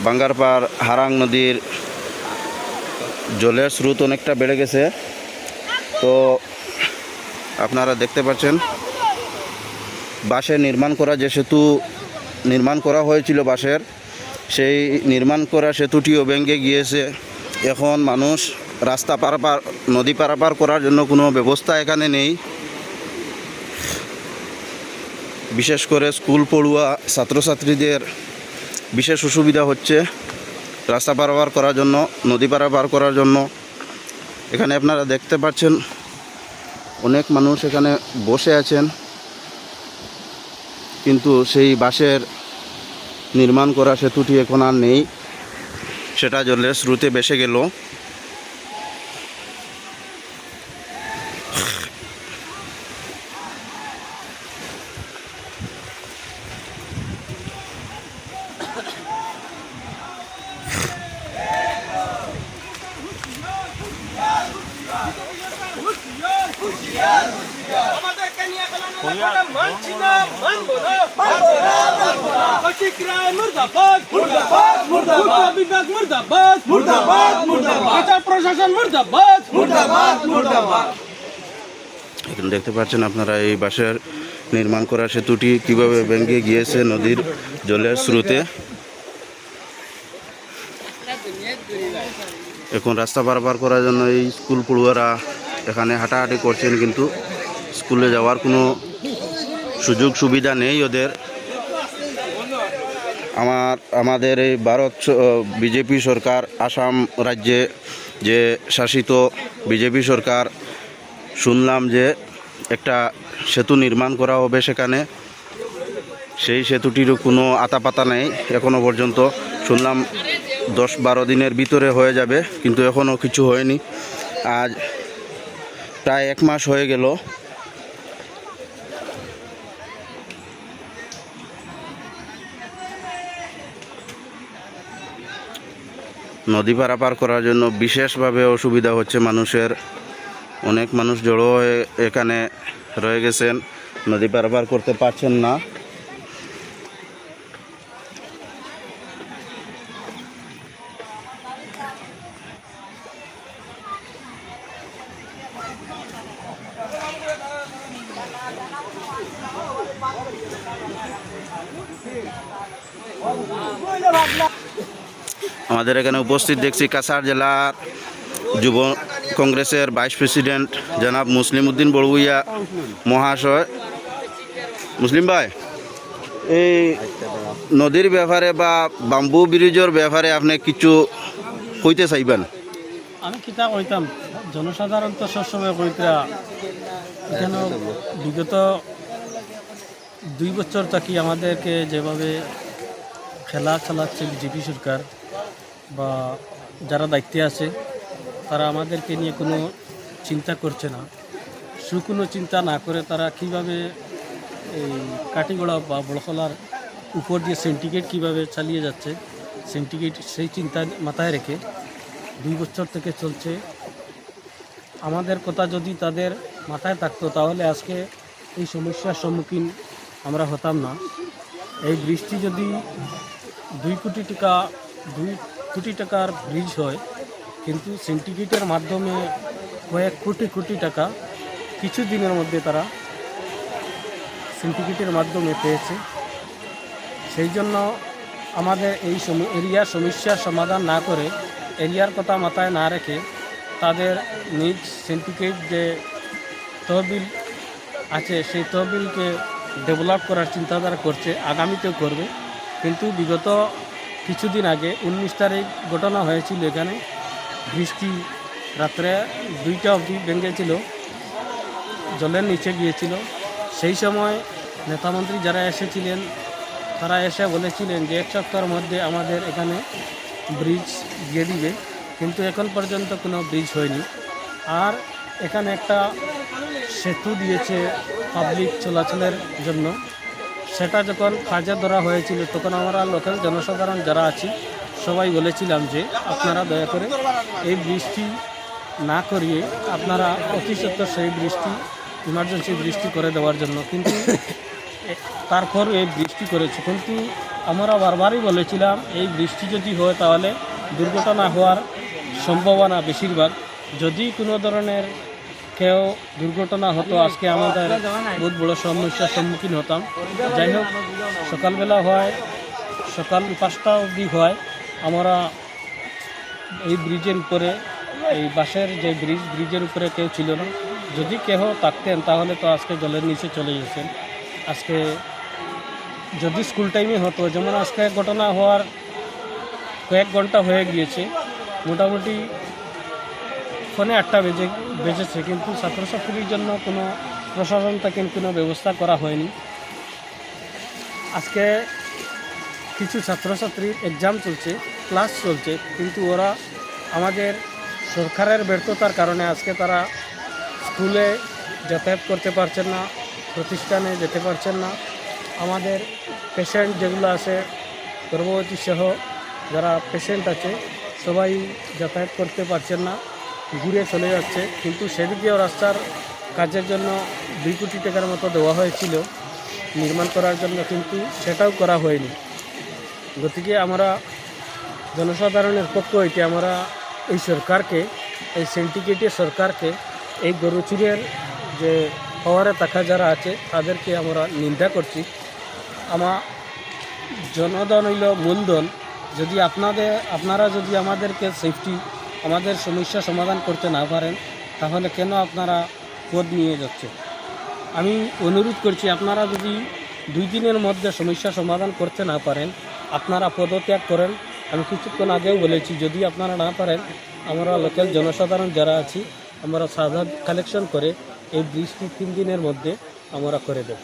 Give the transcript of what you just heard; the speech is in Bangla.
বাঙ্গারপাড় হারাং নদীর জলের স্রোত অনেকটা বেড়ে গেছে। তো আপনারা দেখতে পাচ্ছেন বাঁশে নির্মাণ করা যে সেতু নির্মাণ করা হয়েছিল বাঁশের, সেই নির্মাণ করা সেতুটিও ভেঙে গিয়েছে। এখন মানুষ রাস্তা পারাপার নদী পারাপার করার জন্য কোনো ব্যবস্থা এখানে নেই। বিশেষ করে স্কুল পড়ুয়া ছাত্রছাত্রীদের বিশেষ অসুবিধা হচ্ছে রাস্তা পারাপার করার জন্য, নদী পারাপার করার জন্য। এখানে আপনারা দেখতে পাচ্ছেন অনেক মানুষ এখানে বসে আছেন, কিন্তু সেই বাঁশের নির্মাণ করা সেতুটি এখন আর নেই, সেটা জলের স্রোতে ভেসে গেল। এখানে দেখতে পাচ্ছেন আপনারা এই বাঁশের নির্মাণ করা সেতুটি কিভাবে ভেঙে গিয়েছে নদীর জলের স্রোতে। এখন রাস্তা পারাপার করার জন্য এই স্কুল পড়ুয়ারা এখানে হাঁটাহাঁটি করছেন, কিন্তু স্কুলে যাওয়ার কোনো সুযোগ সুবিধা নেই ওদের। আমাদের এই ভারত বিজেপি সরকার, আসাম রাজ্যে যে শাসিত বিজেপি সরকার, শুনলাম যে একটা সেতু নির্মাণ করা হবে সেখানে। সেই সেতুটিরও কোনো আতাপাতা নেই এখনও পর্যন্ত। শুনলাম 10-12 দিনের ভিতরে হয়ে যাবে, কিন্তু এখনও কিছু হয়নি। আজ প্রায় 1 মাস হয়ে গেল। নদী পারাপার করার জন্য বিশেষভাবে অসুবিধা হচ্ছে মানুষের। অনেক মানুষ জড়ো হয়ে এখানে রয়ে গেছেন, নদী পারাপার করতে পারছেন না। আমাদের এখানে উপস্থিত দেখছি কাছাড় জেলার যুব কংগ্রেসের ভাইস প্রেসিডেন্ট জনাব মুসলিম উদ্দিন বড়ুইয়া মহাশয়। মুসলিম ভাই, এই নদীর ব্যাপারে বা বাম্বু ব্রিজের ব্যাপারে আপনি কিছু কইতে চাইবেন? আমি কিতা কইতাম, জনসাধারণ তো সবসময় কইতা এখানে বিগত 2 বছর থাকি আমাদেরকে যেভাবে খেলা চালাচ্ছে বিজেপি সরকার বা যারা দায়িত্বে আছে, তারা আমাদেরকে নিয়ে কোনো চিন্তা করছে না। কোনো চিন্তা না করে তারা কিভাবে এই কাটিগড়া বা বড়খলার উপর দিয়ে সিন্ডিকেট কীভাবে চালিয়ে যাচ্ছে, সিন্ডিকেট সেই চিন্তা মাথায় রেখে 2 বছর থেকে চলছে। আমাদের কথা যদি তাদের মাথায় থাকতো তাহলে আজকে এই সমস্যার সম্মুখীন আমরা হতাম না। এই ব্রিজটি যদি 2 কোটি টাকার ব্রিজ হয়, কিন্তু সিন্ডিকেটের মাধ্যমে কয়েক কোটি টাকা কিছু দিনের মধ্যে তারা সিন্ডিকেটের মাধ্যমে পেয়েছে। সেই জন্য আমাদের এই এরিয়ার সমস্যার সমাধান না করে, এরিয়ার কথা মাথায় না রেখে তাদের নিজ সিন্ডিকেট যে তহবিল আছে সেই তহবিলকে ডেভেলপ করার চিন্তাধারা করছে, আগামীতেও করবে। কিন্তু বিগত কিছুদিন আগে 19 তারিখ ঘটনা হয়েছিল, এখানে বৃষ্টি রাত্রে 2টা অবধি ভেঙেছিল, জলের নিচে গিয়েছিল। সেই সময় নেতামন্ত্রী যারা এসেছিলেন তারা এসে বলেছিলেন যে 1 সপ্তাহের মধ্যে আমাদের এখানে ব্রিজ দিয়ে দিবে, কিন্তু এখন পর্যন্ত কোনো ব্রিজ হয়নি। আর এখানে একটা সেতু দিয়েছে পাবলিক চলাচলের জন্য, সেটা যখন কাজে ধরা হয়েছিল তখন আমরা লোকাল জনসাধারণ যারা আছি সবাই বলেছিলাম যে আপনারা দয়া করে এই ব্রিজটি না করিয়ে আপনারা অতি সত্বর সেই ব্রিজটি ইমার্জেন্সি ব্রিজটি করে দেওয়ার জন্য। কিন্তু তারপর এই বৃষ্টি করেছে, কিন্তু আমরা বারবারই বলেছিলাম এই বৃষ্টি যদি হয় তাহলে দুর্ঘটনা হওয়ার সম্ভাবনা বেশিরভাগ। যদি কোনো ধরনের কেউ দুর্ঘটনা হতো আজকে আমাদের বহুত বড় সমস্যার সম্মুখীন হতাম। যাই হোক, সকালবেলা হয়, সকাল 5টা অবধি হয়, আমরা এই ব্রিজের উপরে, এই বাসের যে ব্রিজের উপরে কেউ ছিল না। যদি কেউ থাকতেন তাহলে তো আজকে জলের নিচে চলে গেছেন। আজকে যদি স্কুল টাইমে হতো, যেমন আজকে ঘটনা হওয়ার কয়েক ঘন্টা হয়ে গিয়েছে, মোটামুটি ফোনে 8টা বেজেছে, কিন্তু ছাত্রছাত্রীর জন্য কোনো প্রশাসন থেকে কোনো ব্যবস্থা করা হয়নি। আজকে কিছু ছাত্রছাত্রীর এক্সাম চলছে, ক্লাস চলছে, কিন্তু ওরা আমাদের সরকারের ব্যর্থতার কারণে আজকে তারা স্কুলে যাতায়াত করতে পারছেন না, প্রতিষ্ঠানে যেতে পারছেন না। আমাদের পেশেন্ট যেগুলো আছে, গর্ভবতী সহ যারা পেশেন্ট আছে, সবাই যাতায়াত করতে পারছেন না, ঘুরে চলে যাচ্ছে। কিন্তু সেদিকেও রাস্তার কাজের জন্য 2 কোটি টাকার মতো দেওয়া হয়েছিল নির্মাণ করার জন্য, কিন্তু সেটাও করা হয়নি। গতিকে আমরা জনসাধারণের পক্ষ হইতে আমরা এই সরকারকে, এই সিন্ডিকেটের সরকারকে, এই গরুচুরের যে পাওয়ারে থাকা যারা আছে তাদেরকে আমরা নিন্দা করছি। জনধন হইল মূলধন। যদি আপনারা যদি আমাদেরকে সেফটি, আমাদের সমস্যা সমাধান করতে না পারেন, তাহলে কেন আপনারা পদ নিয়ে যাচ্ছে? আমি অনুরোধ করছি, আপনারা যদি 2 দিনের মধ্যে সমস্যা সমাধান করতে না পারেন, আপনারা পদত্যাগ করেন। আমি কিছুক্ষণ আগেও বলেছি, যদি আপনারা না পারেন, আমরা লোকাল জনসাধারণ যারা আছি, আমরা সাধারণ কালেকশন করে এই ব্রিজটি 3 দিনের মধ্যে আমরা করে দেব।